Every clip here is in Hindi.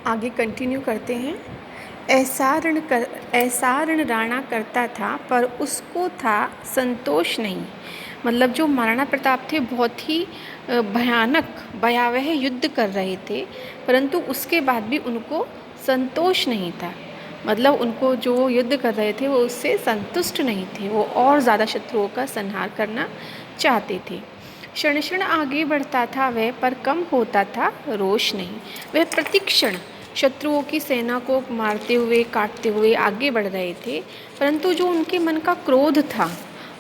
आगे कंटिन्यू करते हैं। ऐसा ऋण राणा करता था पर उसको था संतोष नहीं। मतलब जो महाराणा प्रताप थे बहुत ही भयानक भयावह युद्ध कर रहे थे, परंतु उसके बाद भी उनको संतोष नहीं था। मतलब उनको जो युद्ध कर रहे थे वो उससे संतुष्ट नहीं थे, वो और ज़्यादा शत्रुओं का संहार करना चाहते थे। क्षण क्षण आगे बढ़ता था वह, पर कम होता था रोष नहीं। वह प्रतिक्षण शत्रुओं की सेना को मारते हुए काटते हुए आगे बढ़ रहे थे, परंतु जो उनके मन का क्रोध था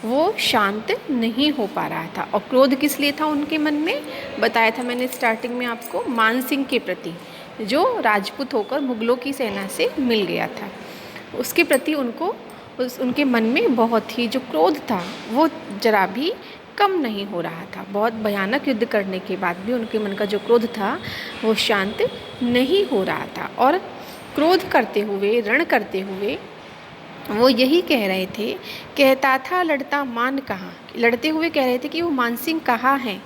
वो शांत नहीं हो पा रहा था। और क्रोध किस लिए था उनके मन में, बताया था मैंने स्टार्टिंग में आपको, मानसिंह के प्रति, जो राजपूत होकर मुगलों की सेना से मिल गया था। उसके प्रति उनके मन में बहुत ही जो क्रोध था वो जरा भी कम नहीं हो रहा था। बहुत भयानक युद्ध करने के बाद भी उनके मन का जो क्रोध था वो शांत नहीं हो रहा था। और क्रोध करते हुए, रण करते हुए वो यही कह रहे थे, कहता था लड़ता मान कहाँ। लड़ते हुए कह रहे थे कि वो मानसिंह कहाँ है,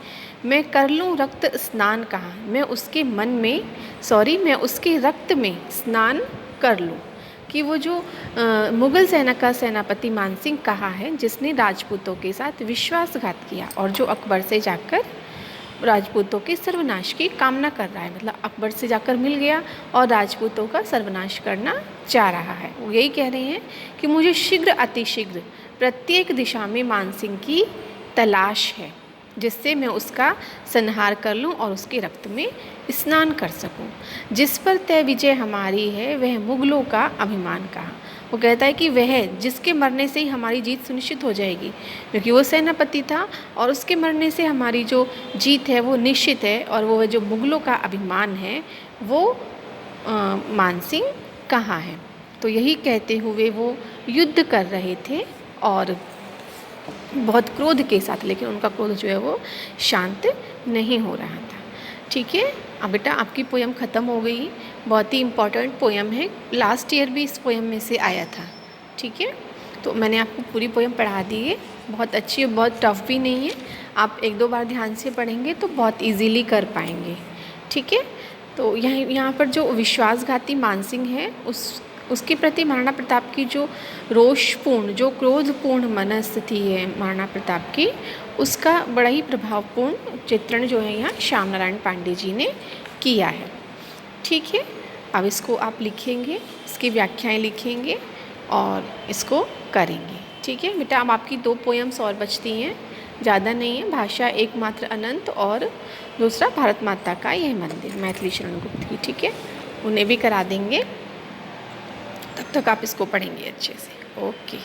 मैं कर लूँ रक्त स्नान कहाँ। मैं उसके रक्त में स्नान कर लूँ। कि वो जो मुग़ल सेना का सेनापति मानसिंह कहाँ है, जिसने राजपूतों के साथ विश्वासघात किया और जो अकबर से जाकर राजपूतों के सर्वनाश की कामना कर रहा है। मतलब अकबर से जाकर मिल गया और राजपूतों का सर्वनाश करना चाह रहा है। वो यही कह रहे हैं कि मुझे शीघ्र अतिशीघ्र प्रत्येक दिशा में मानसिंह की तलाश है, जिससे मैं उसका संहार कर लूं और उसके रक्त में स्नान कर सकूं। जिस पर तय विजय हमारी है वह मुगलों का अभिमान कहा। वो कहता है कि वह जिसके मरने से ही हमारी जीत सुनिश्चित हो जाएगी, क्योंकि वो सेनापति था और उसके मरने से हमारी जो जीत है वो निश्चित है। और वो जो मुगलों का अभिमान है वो मानसिंह कहाँ है। तो यही कहते हुए वो युद्ध कर रहे थे और बहुत क्रोध के साथ, लेकिन उनका क्रोध जो है वो शांत नहीं हो रहा था। ठीक है, अब बेटा आपकी पोयम ख़त्म हो गई। बहुत ही इम्पॉर्टेंट पोयम है, लास्ट ईयर भी इस पोयम में से आया था। ठीक है, तो मैंने आपको पूरी पोयम पढ़ा दी है। बहुत अच्छी है, बहुत टफ भी नहीं है। आप एक दो बार ध्यान से पढ़ेंगे तो बहुत इजीली कर पाएंगे। ठीक है, तो यहाँ पर जो विश्वासघाती मानसिंह है उसके प्रति महाराणा प्रताप की जो रोषपूर्ण, जो क्रोधपूर्ण मनस्थिति है महाराणा प्रताप की, उसका बड़ा ही प्रभावपूर्ण चित्रण जो है यहाँ श्याम नारायण पांडे जी ने किया है। ठीक है, अब इसको आप लिखेंगे, इसकी व्याख्याएं लिखेंगे और इसको करेंगे। ठीक है बेटा, अब आपकी 2 पोएम्स और बचती हैं, ज़्यादा नहीं है। भाषा एकमात्र अनंत और दूसरा भारत माता का यह मंदिर, मैथिली शरण गुप्त की। ठीक है, उन्हें भी करा देंगे, तब तक आप इसको पढ़ेंगे अच्छे से। ओके।